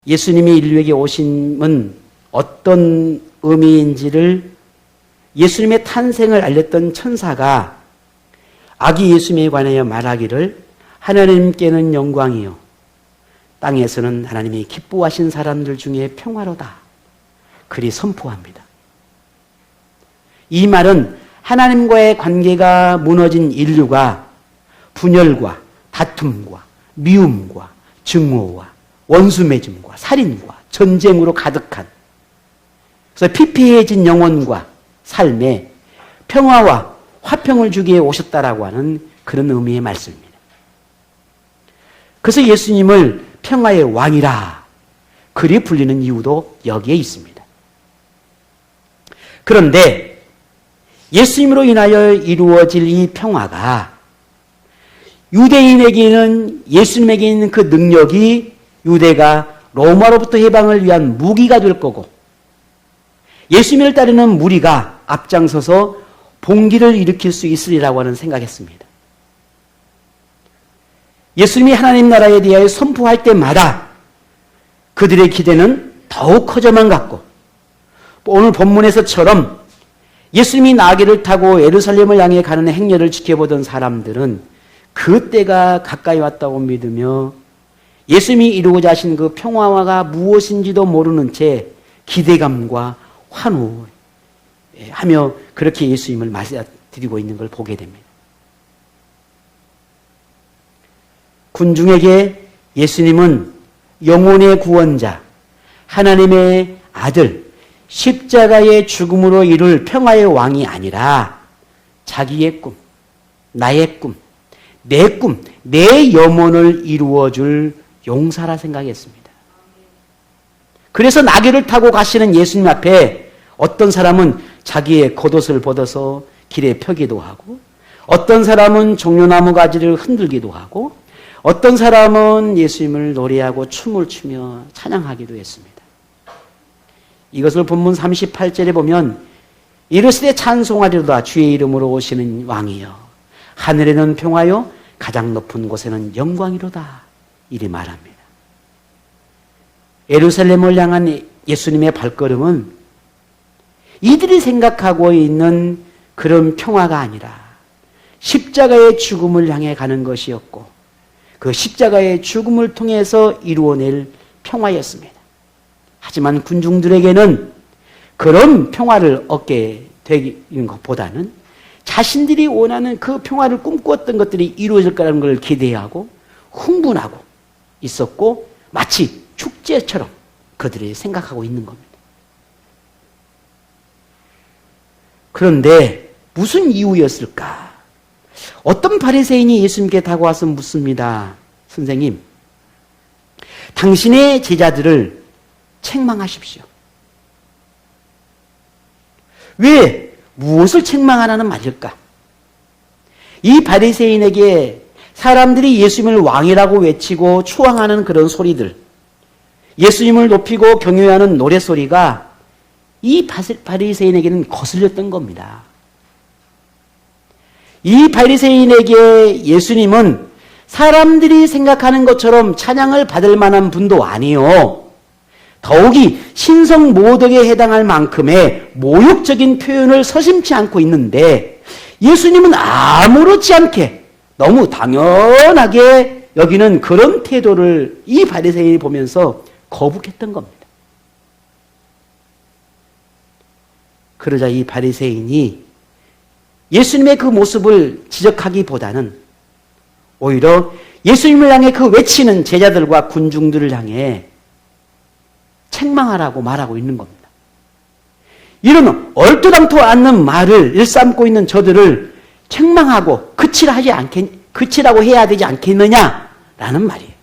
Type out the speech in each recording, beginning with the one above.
예수님이 인류에게 오심은 어떤 의미인지를 예수님의 탄생을 알렸던 천사가 아기 예수님에 관하여 말하기를 하나님께는 영광이요 땅에서는 하나님이 기뻐하신 사람들 중에 평화로다. 그리 선포합니다. 이 말은 하나님과의 관계가 무너진 인류가 분열과 다툼과 미움과 증오와 원수 맺음과 살인과 전쟁으로 가득한, 그래서 피폐해진 영혼과 삶에 평화와 화평을 주기에 오셨다라고 하는 그런 의미의 말씀입니다. 그래서 예수님을 평화의 왕이라 그리 불리는 이유도 여기에 있습니다. 그런데 예수님으로 인하여 이루어질 이 평화가 유대인에게는, 예수님에게 있는 그 능력이 유대가 로마로부터 해방을 위한 무기가 될 거고, 예수님을 따르는 무리가 앞장서서 봉기를 일으킬 수 있으리라고 하는 생각했습니다. 예수님이 하나님 나라에 대하여 선포할 때마다 그들의 기대는 더욱 커져만 갔고, 오늘 본문에서처럼 예수님이 나귀를 타고 예루살렘을 향해 가는 행렬을 지켜보던 사람들은 그 때가 가까이 왔다고 믿으며 예수님이 이루고자 하신 그 평화가 무엇인지도 모르는 채 기대감과 환호하며 그렇게 예수님을 맞아들이고 있는 걸 보게 됩니다. 군중에게 예수님은 영혼의 구원자, 하나님의 아들, 십자가의 죽음으로 이룰 평화의 왕이 아니라 자기의 꿈, 나의 꿈, 내 염원을 이루어줄 용사라 생각했습니다. 그래서 나귀를 타고 가시는 예수님 앞에 어떤 사람은 자기의 겉옷을 벗어서 길에 펴기도 하고, 어떤 사람은 종려나무 가지를 흔들기도 하고, 어떤 사람은 예수님을 노래하고 춤을 추며 찬양하기도 했습니다. 이것을 본문 38절에 보면 이르시되 찬송하리로다 주의 이름으로 오시는 왕이여 하늘에는 평화요 가장 높은 곳에는 영광이로다 이리 말합니다. 예루살렘을 향한 예수님의 발걸음은 이들이 생각하고 있는 그런 평화가 아니라 십자가의 죽음을 향해 가는 것이었고, 그 십자가의 죽음을 통해서 이루어낼 평화였습니다. 하지만 군중들에게는 그런 평화를 얻게 되는 것보다는 자신들이 원하는 그 평화를 꿈꾸었던 것들이 이루어질 거라는 걸 기대하고 흥분하고 있었고, 마치 축제처럼 그들이 생각하고 있는 겁니다. 그런데 무슨 이유였을까? 어떤 바리새인이 예수님께 다가와서 묻습니다. 선생님, 당신의 제자들을 책망하십시오. 왜? 무엇을 책망하라는 말일까? 이 바리새인에게 사람들이 예수님을 왕이라고 외치고 추앙하는 그런 소리들, 예수님을 높이고 경외하는 노래소리가 이 바리새인에게는 거슬렸던 겁니다. 이 바리새인에게 예수님은 사람들이 생각하는 것처럼 찬양을 받을 만한 분도 아니요, 더욱이 신성 모독에 해당할 만큼의 모욕적인 표현을 서심치 않고 있는데, 예수님은 아무렇지 않게 너무 당연하게 여기는 그런 태도를 이 바리새인이 보면서 거북했던 겁니다. 그러자 이 바리새인이 예수님의 그 모습을 지적하기보다는 오히려 예수님을 향해 그 외치는 제자들과 군중들을 향해 책망하라고 말하고 있는 겁니다. 이런 얼토당토 않는 말을 일삼고 있는 저들을 책망하고 그치라고 해야 되지 않겠느냐라는 말이에요.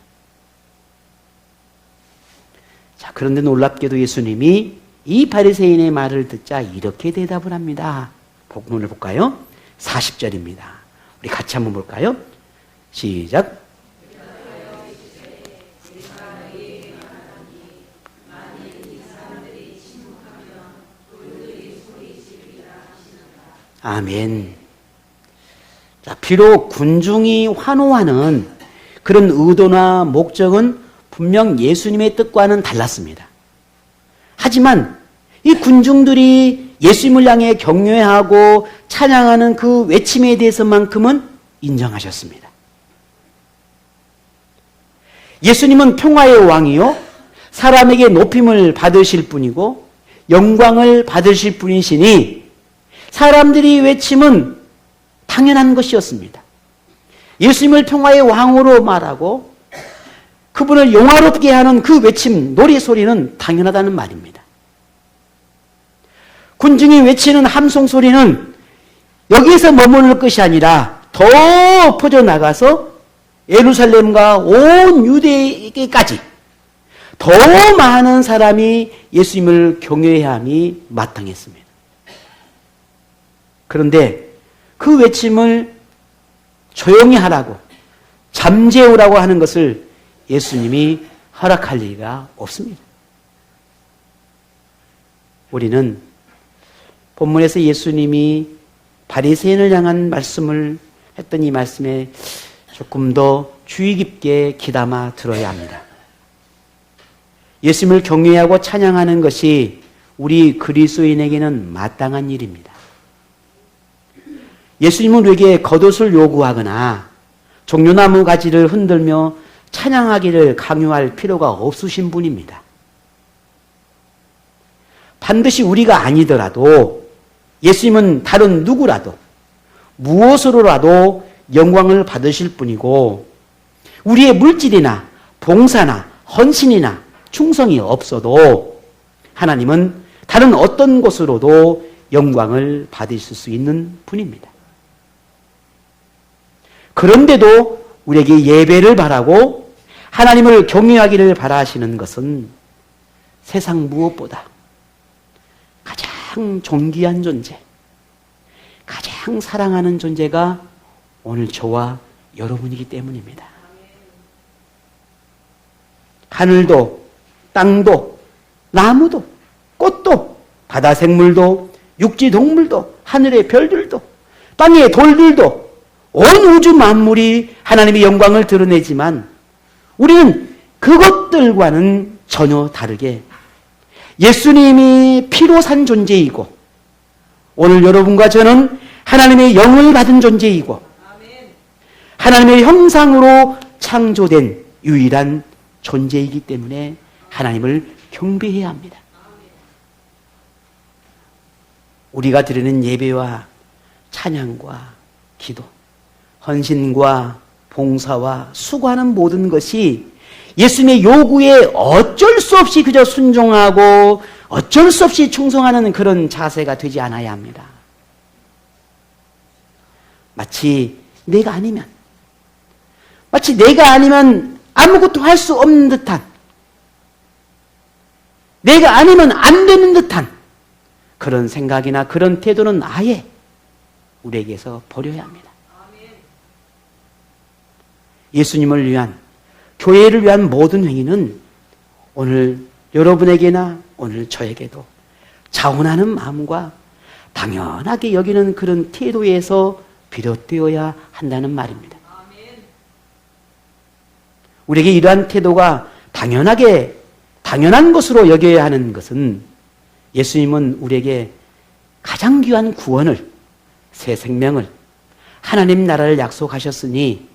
자, 그런데 놀랍게도 예수님이 이 바리새인의 말을 듣자 이렇게 대답을 합니다. 본문을 볼까요? 40절입니다. 우리 같이 한번 볼까요? 시작. 아멘. 자, 비록 군중이 환호하는 그런 의도나 목적은 분명 예수님의 뜻과는 달랐습니다. 하지만 이 군중들이 예수님을 향해 경외하고 찬양하는 그 외침에 대해서만큼은 인정하셨습니다. 예수님은 평화의 왕이요, 사람에게 높임을 받으실 분이고 영광을 받으실 분이시니 사람들이 외침은 당연한 것이었습니다. 예수님을 평화의 왕으로 말하고 그분을 영화롭게 하는 그 외침, 노래소리는 당연하다는 말입니다. 군중이 외치는 함성 소리는 여기에서 머무를 것이 아니라 더 퍼져나가서 예루살렘과 온 유대에게까지 더 많은 사람이 예수님을 경외해야 함이 마땅했습니다. 그런데 그 외침을 조용히 하라고, 잠재우라고 하는 것을 예수님이 허락할 리가 없습니다. 우리는 본문에서 예수님이 바리새인을 향한 말씀을 했던 이 말씀에 조금 더 주의 깊게 귀담아 들어야 합니다. 예수님을 경외하고 찬양하는 것이 우리 그리스도인에게는 마땅한 일입니다. 예수님은 우리에게 겉옷을 요구하거나 종려나무 가지를 흔들며 찬양하기를 강요할 필요가 없으신 분입니다. 반드시 우리가 아니더라도 예수님은 다른 누구라도 무엇으로라도 영광을 받으실 분이고 우리의 물질이나 봉사나 헌신이나 충성이 없어도 하나님은 다른 어떤 것으로도 영광을 받으실 수 있는 분입니다. 그런데도 우리에게 예배를 바라고 하나님을 경외하기를 바라시는 것은 세상 무엇보다 가장 존귀한 존재, 가장 사랑하는 존재가 오늘 저와 여러분이기 때문입니다. 하늘도, 땅도, 나무도, 꽃도, 바다 생물도, 육지 동물도, 하늘의 별들도, 땅의 돌들도, 온 우주 만물이 하나님의 영광을 드러내지만 우리는 그것들과는 전혀 다르게 예수님이 피로 산 존재이고 오늘 여러분과 저는 하나님의 영을 받은 존재이고 하나님의 형상으로 창조된 유일한 존재이기 때문에 하나님을 경배해야 합니다. 우리가 드리는 예배와 찬양과 기도, 헌신과 봉사와 수고하는 모든 것이 예수님의 요구에 어쩔 수 없이 그저 순종하고 어쩔 수 없이 충성하는 그런 자세가 되지 않아야 합니다. 마치 내가 아니면 아무것도 할 수 없는 듯한, 내가 아니면 안 되는 듯한 그런 생각이나 그런 태도는 아예 우리에게서 버려야 합니다. 예수님을 위한, 교회를 위한 모든 행위는 오늘 여러분에게나 오늘 저에게도 자원하는 마음과 당연하게 여기는 그런 태도에서 비롯되어야 한다는 말입니다. 우리에게 이러한 태도가 당연한 것으로 여겨야 하는 것은 예수님은 우리에게 가장 귀한 구원을, 새 생명을, 하나님 나라를 약속하셨으니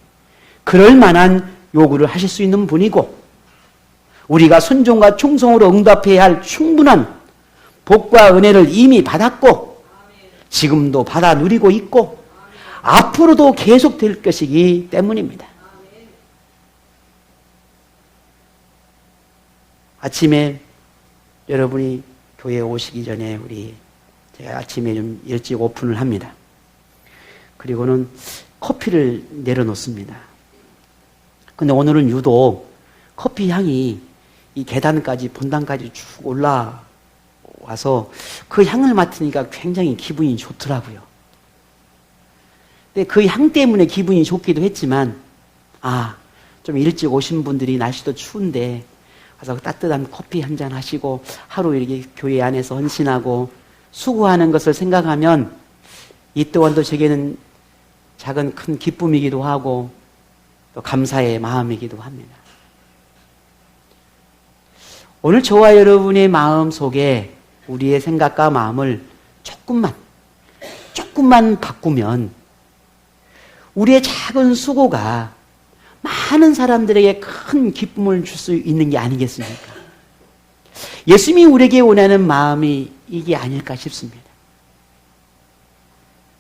그럴 만한 요구를 하실 수 있는 분이고 우리가 순종과 충성으로 응답해야 할 충분한 복과 은혜를 이미 받았고 지금도 받아 누리고 있고 앞으로도 계속될 것이기 때문입니다. 아침에 여러분이 교회에 오시기 전에 제가 아침에 좀 일찍 오픈을 합니다. 그리고는 커피를 내려놓습니다. 근데 오늘은 유독 커피 향이 이 계단까지, 본당까지 쭉 올라와서 그 향을 맡으니까 굉장히 기분이 좋더라고요. 근데 그 향 때문에 기분이 좋기도 했지만, 좀 일찍 오신 분들이 날씨도 추운데, 가서 따뜻한 커피 한 잔 하시고, 하루 이렇게 교회 안에서 헌신하고, 수고하는 것을 생각하면, 이 또한도 제게는 작은 큰 기쁨이기도 하고, 또 감사의 마음이기도 합니다. 오늘 저와 여러분의 마음 속에 우리의 생각과 마음을 조금만 바꾸면 우리의 작은 수고가 많은 사람들에게 큰 기쁨을 줄 수 있는 게 아니겠습니까? 예수님이 우리에게 원하는 마음이 이게 아닐까 싶습니다.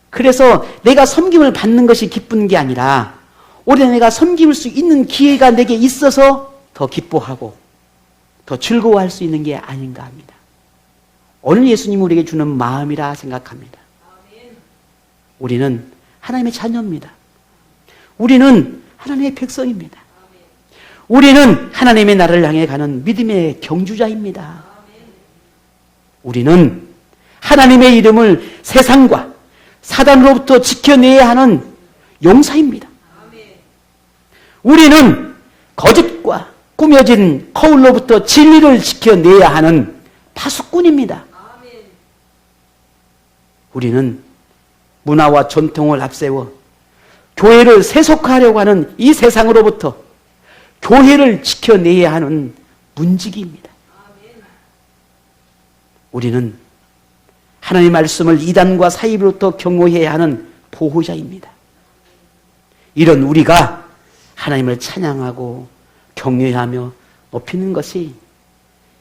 그래서 내가 섬김을 받는 것이 기쁜 게 아니라 오히려 내가 섬길 수 있는 기회가 내게 있어서 더 기뻐하고 더 즐거워할 수 있는 게 아닌가 합니다. 오늘 예수님이 우리에게 주는 마음이라 생각합니다. 우리는 하나님의 자녀입니다. 우리는 하나님의 백성입니다. 우리는 하나님의 나라를 향해 가는 믿음의 경주자입니다. 우리는 하나님의 이름을 세상과 사단으로부터 지켜내야 하는 용사입니다. 우리는 거짓과 꾸며진 거울로부터 진리를 지켜내야 하는 파수꾼입니다. 우리는 문화와 전통을 앞세워 교회를 세속화하려고 하는 이 세상으로부터 교회를 지켜내야 하는 문지기입니다. 우리는 하나님의 말씀을 이단과 사이비로부터 경고해야 하는 보호자입니다. 이런 우리가 하나님을 찬양하고 경외하며 높이는 것이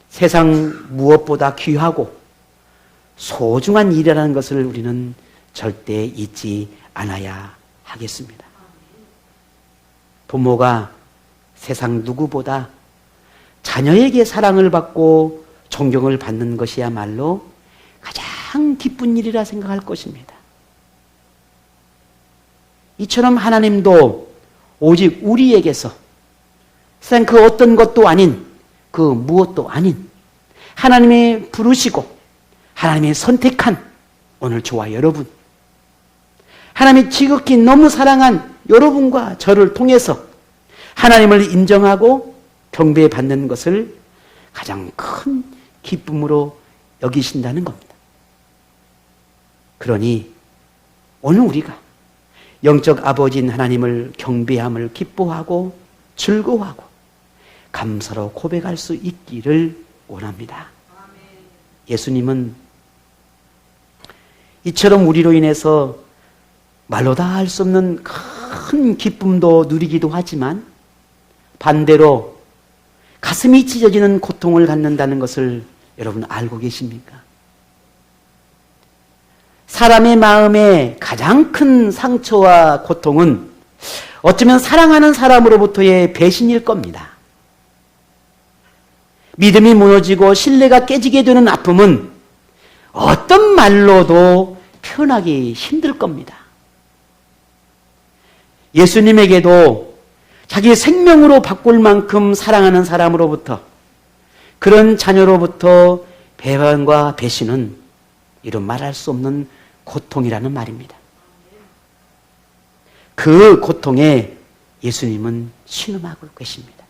세상 무엇보다 귀하고 소중한 일이라는 것을 우리는 절대 잊지 않아야 하겠습니다. 부모가 세상 누구보다 자녀에게 사랑을 받고 존경을 받는 것이야말로 가장 기쁜 일이라 생각할 것입니다. 이처럼 하나님도 오직 우리에게서 세상 그 어떤 것도 아닌 그 무엇도 아닌 하나님의 부르시고 하나님의 선택한 오늘 저와 여러분, 하나님이 지극히 너무 사랑한 여러분과 저를 통해서 하나님을 인정하고 경배받는 것을 가장 큰 기쁨으로 여기신다는 겁니다. 그러니 오늘 우리가 영적 아버지인 하나님을 경배함을 기뻐하고 즐거워하고 감사로 고백할 수 있기를 원합니다. 예수님은 이처럼 우리로 인해서 말로 다 할 수 없는 큰 기쁨도 누리기도 하지만 반대로 가슴이 찢어지는 고통을 갖는다는 것을 여러분 알고 계십니까? 사람의 마음에 가장 큰 상처와 고통은 어쩌면 사랑하는 사람으로부터의 배신일 겁니다. 믿음이 무너지고 신뢰가 깨지게 되는 아픔은 어떤 말로도 표현하기 힘들 겁니다. 예수님에게도 자기 생명으로 바꿀 만큼 사랑하는 사람으로부터 그런 자녀로부터 배반과 배신은 이루 말할 수 없는 고통이라는 말입니다. 그 고통에 예수님은 신음하고 계십니다.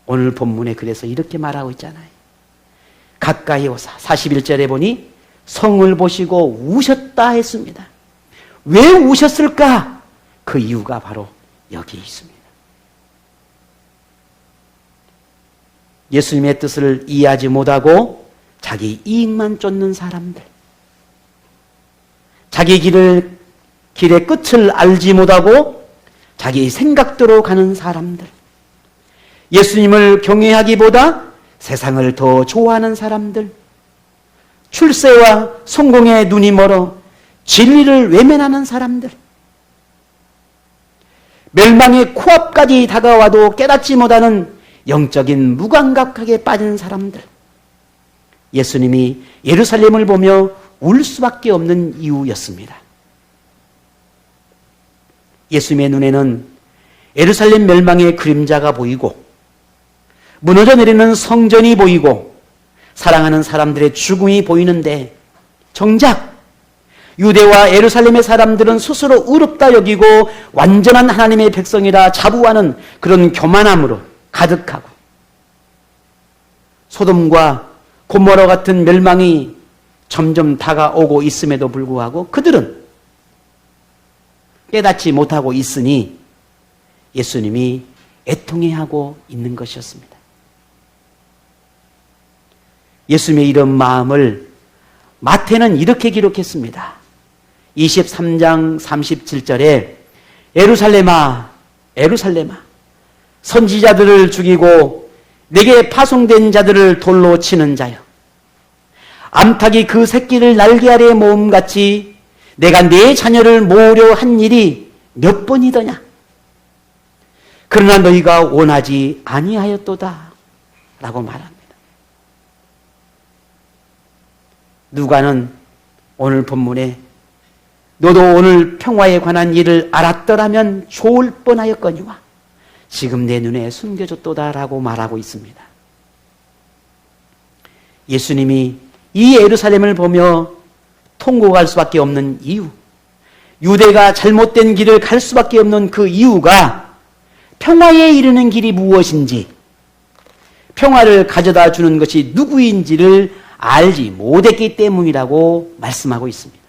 오늘 본문에 그래서 이렇게 말하고 있잖아요. 가까이 오사 41절에 보니 성을 보시고 우셨다 했습니다. 왜 우셨을까? 그 이유가 바로 여기 있습니다. 예수님의 뜻을 이해하지 못하고 자기 이익만 쫓는 사람들, 자기 길의 끝을 알지 못하고 자기 생각대로 가는 사람들, 예수님을 경외하기보다 세상을 더 좋아하는 사람들, 출세와 성공에 눈이 멀어 진리를 외면하는 사람들, 멸망의 코앞까지 다가와도 깨닫지 못하는 영적인 무감각하게 빠진 사람들, 예수님이 예루살렘을 보며 울 수밖에 없는 이유였습니다. 예수님의 눈에는 예루살렘 멸망의 그림자가 보이고 무너져 내리는 성전이 보이고 사랑하는 사람들의 죽음이 보이는데 정작 유대와 예루살렘의 사람들은 스스로 의롭다 여기고 완전한 하나님의 백성이라 자부하는 그런 교만함으로 가득하고 소돔과 고모라 같은 멸망이 점점 다가오고 있음에도 불구하고 그들은 깨닫지 못하고 있으니 예수님이 애통해하고 있는 것이었습니다. 예수님의 이런 마음을 마태는 이렇게 기록했습니다. 23장 37절에 예루살렘아, 예루살렘아, 선지자들을 죽이고 내게 파송된 자들을 돌로 치는 자여, 암탉이 그 새끼를 날개 아래에 모음같이 내가 내 자녀를 모으려 한 일이 몇 번이더냐. 그러나 너희가 원하지 아니하였도다 라고 말합니다. 누가는 오늘 본문에 너도 오늘 평화에 관한 일을 알았더라면 좋을 뻔하였거니와 지금 내 눈에 숨겨졌도다 라고 말하고 있습니다. 예수님이 이 예루살렘을 보며 통곡할 수밖에 없는 이유, 유대가 잘못된 길을 갈 수밖에 없는 그 이유가 평화에 이르는 길이 무엇인지, 평화를 가져다 주는 것이 누구인지를 알지 못했기 때문이라고 말씀하고 있습니다.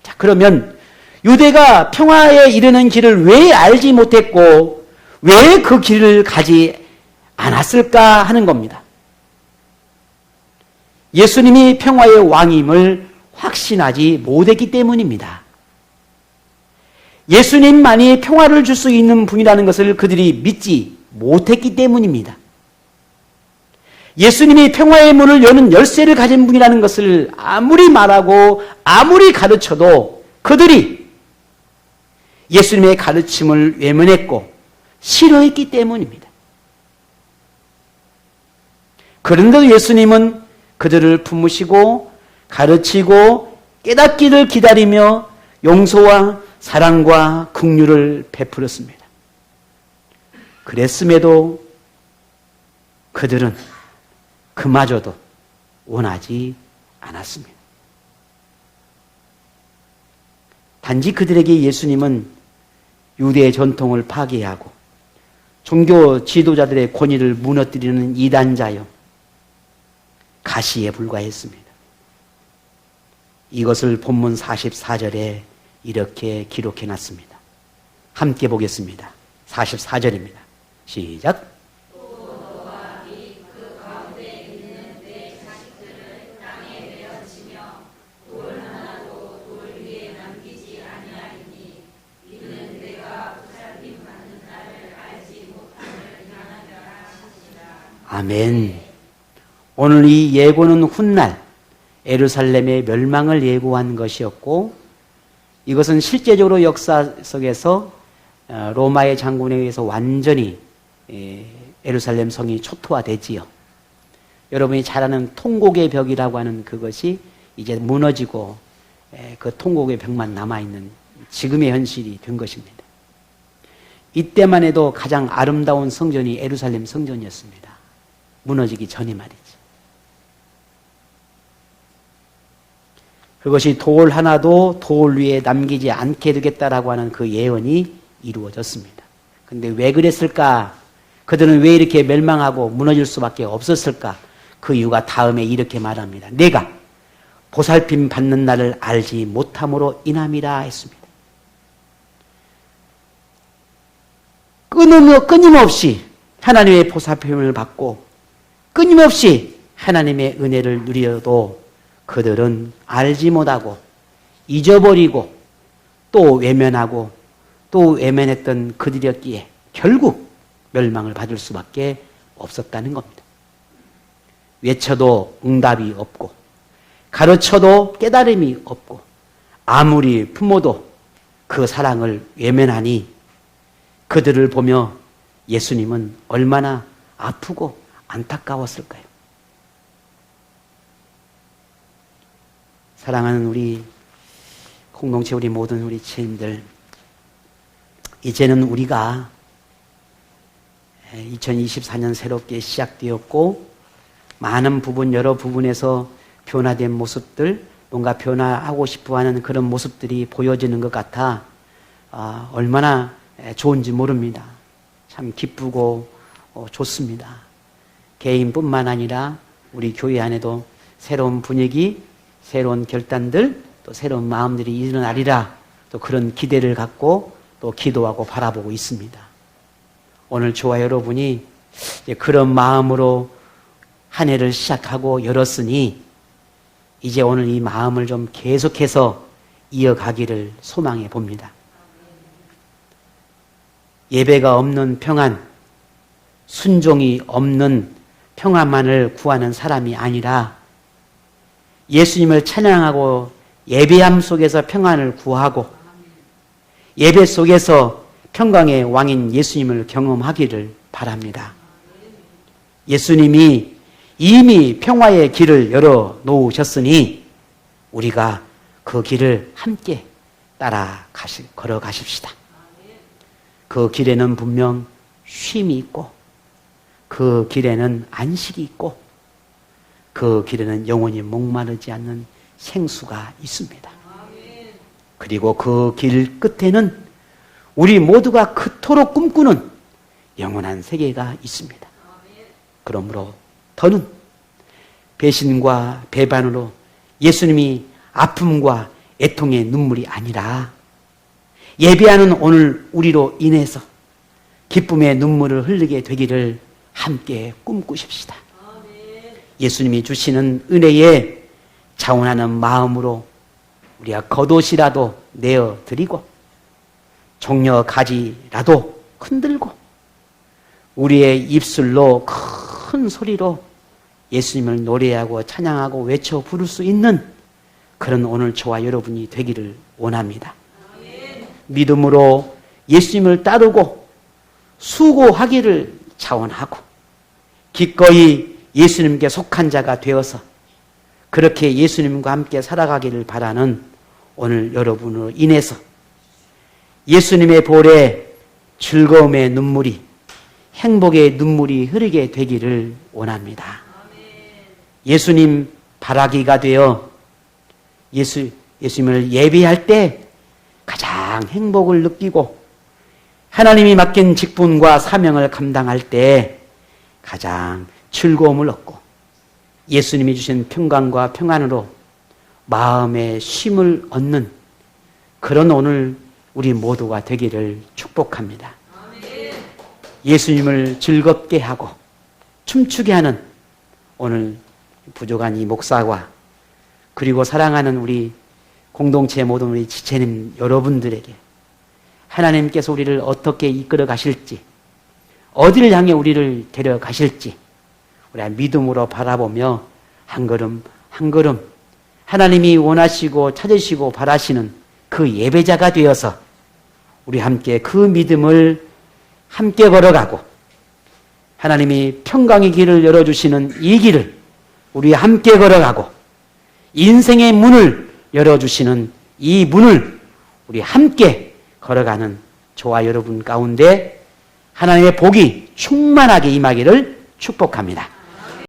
자, 그러면 유대가 평화에 이르는 길을 왜 알지 못했고 왜 그 길을 가지 않았을까 하는 겁니다. 예수님이 평화의 왕임을 확신하지 못했기 때문입니다. 예수님만이 평화를 줄 수 있는 분이라는 것을 그들이 믿지 못했기 때문입니다. 예수님이 평화의 문을 여는 열쇠를 가진 분이라는 것을 아무리 말하고 아무리 가르쳐도 그들이 예수님의 가르침을 외면했고 싫어했기 때문입니다. 그런데도 예수님은 그들을 품으시고 가르치고 깨닫기를 기다리며 용서와 사랑과 긍휼을 베풀었습니다. 그랬음에도 그들은 그마저도 원하지 않았습니다. 단지 그들에게 예수님은 유대의 전통을 파괴하고 종교 지도자들의 권위를 무너뜨리는 이단자요, 가시에 불과했습니다. 이것을 본문 44절에 이렇게 기록해 놨습니다. 함께 보겠습니다. 44절입니다. 시작. 아멘. 오늘 이 예고는 훗날 예루살렘의 멸망을 예고한 것이었고, 이것은 실제적으로 역사 속에서 로마의 장군에 의해서 완전히 예루살렘 성이 초토화되지요. 여러분이 잘 아는 통곡의 벽이라고 하는 그것이 이제 무너지고 그 통곡의 벽만 남아있는 지금의 현실이 된 것입니다. 이때만 해도 가장 아름다운 성전이 예루살렘 성전이었습니다. 무너지기 전이 말이지. 그것이 돌 하나도 돌 위에 남기지 않게 되겠다라고 하는 그 예언이 이루어졌습니다. 근데 왜 그랬을까? 그들은 왜 이렇게 멸망하고 무너질 수밖에 없었을까? 그 이유가 다음에 이렇게 말합니다. 내가 보살핌 받는 날을 알지 못함으로 인함이라 했습니다. 끊임없이 하나님의 보살핌을 받고 끊임없이 하나님의 은혜를 누려도 그들은 알지 못하고 잊어버리고 또 외면하고 또 외면했던 그들이었기에 결국 멸망을 받을 수밖에 없었다는 겁니다. 외쳐도 응답이 없고 가르쳐도 깨달음이 없고 아무리 품어도 그 사랑을 외면하니 그들을 보며 예수님은 얼마나 아프고 안타까웠을까요? 사랑하는 우리 공동체, 우리 모든 우리 지인들, 이제는 우리가 2024년 새롭게 시작되었고 많은 부분, 여러 부분에서 변화된 모습들, 뭔가 변화하고 싶어하는 그런 모습들이 보여지는 것 같아 얼마나 좋은지 모릅니다. 참 기쁘고 좋습니다. 개인뿐만 아니라 우리 교회 안에도 새로운 분위기, 새로운 결단들, 또 새로운 마음들이 일어나리라, 또 그런 기대를 갖고 또 기도하고 바라보고 있습니다. 오늘 저와 여러분이 그런 마음으로 한 해를 시작하고 열었으니 이제 오늘 이 마음을 좀 계속해서 이어가기를 소망해 봅니다. 예배가 없는 평안, 순종이 없는 평안만을 구하는 사람이 아니라 예수님을 찬양하고 예배함 속에서 평안을 구하고 예배 속에서 평강의 왕인 예수님을 경험하기를 바랍니다. 예수님이 이미 평화의 길을 열어 놓으셨으니 우리가 그 길을 함께 걸어가십시다. 그 길에는 분명 쉼이 있고 그 길에는 안식이 있고 그 길에는 영원히 목마르지 않는 생수가 있습니다. 그리고 그 길 끝에는 우리 모두가 그토록 꿈꾸는 영원한 세계가 있습니다. 그러므로 더는 배신과 배반으로 예수님이 아픔과 애통의 눈물이 아니라 예배하는 오늘 우리로 인해서 기쁨의 눈물을 흘리게 되기를 함께 꿈꾸십시다. 예수님이 주시는 은혜에 자원하는 마음으로 우리가 겉옷이라도 내어드리고 종려 가지라도 흔들고 우리의 입술로 큰 소리로 예수님을 노래하고 찬양하고 외쳐 부를 수 있는 그런 오늘 저와 여러분이 되기를 원합니다. 믿음으로 예수님을 따르고 수고하기를 자원하고 기꺼이 예수님께 속한 자가 되어서 그렇게 예수님과 함께 살아가기를 바라는 오늘 여러분으로 인해서 예수님의 볼에 즐거움의 눈물이 행복의 눈물이 흐르게 되기를 원합니다. 예수님 바라기가 되어 예수님을 예배할 때 가장 행복을 느끼고 하나님이 맡긴 직분과 사명을 감당할 때 가장 즐거움을 얻고 예수님이 주신 평강과 평안으로 마음의 쉼을 얻는 그런 오늘 우리 모두가 되기를 축복합니다. 예수님을 즐겁게 하고 춤추게 하는 오늘 부족한 이 목사와 그리고 사랑하는 우리 공동체 모든 우리 지체님 여러분들에게 하나님께서 우리를 어떻게 이끌어 가실지 어디를 향해 우리를 데려가실지 우리가 믿음으로 바라보며 한 걸음 한 걸음 하나님이 원하시고 찾으시고 바라시는 그 예배자가 되어서 우리 함께 그 믿음을 함께 걸어가고 하나님이 평강의 길을 열어주시는 이 길을 우리 함께 걸어가고 인생의 문을 열어주시는 이 문을 우리 함께 걸어가는 저와 여러분 가운데 하나님의 복이 충만하게 임하기를 축복합니다.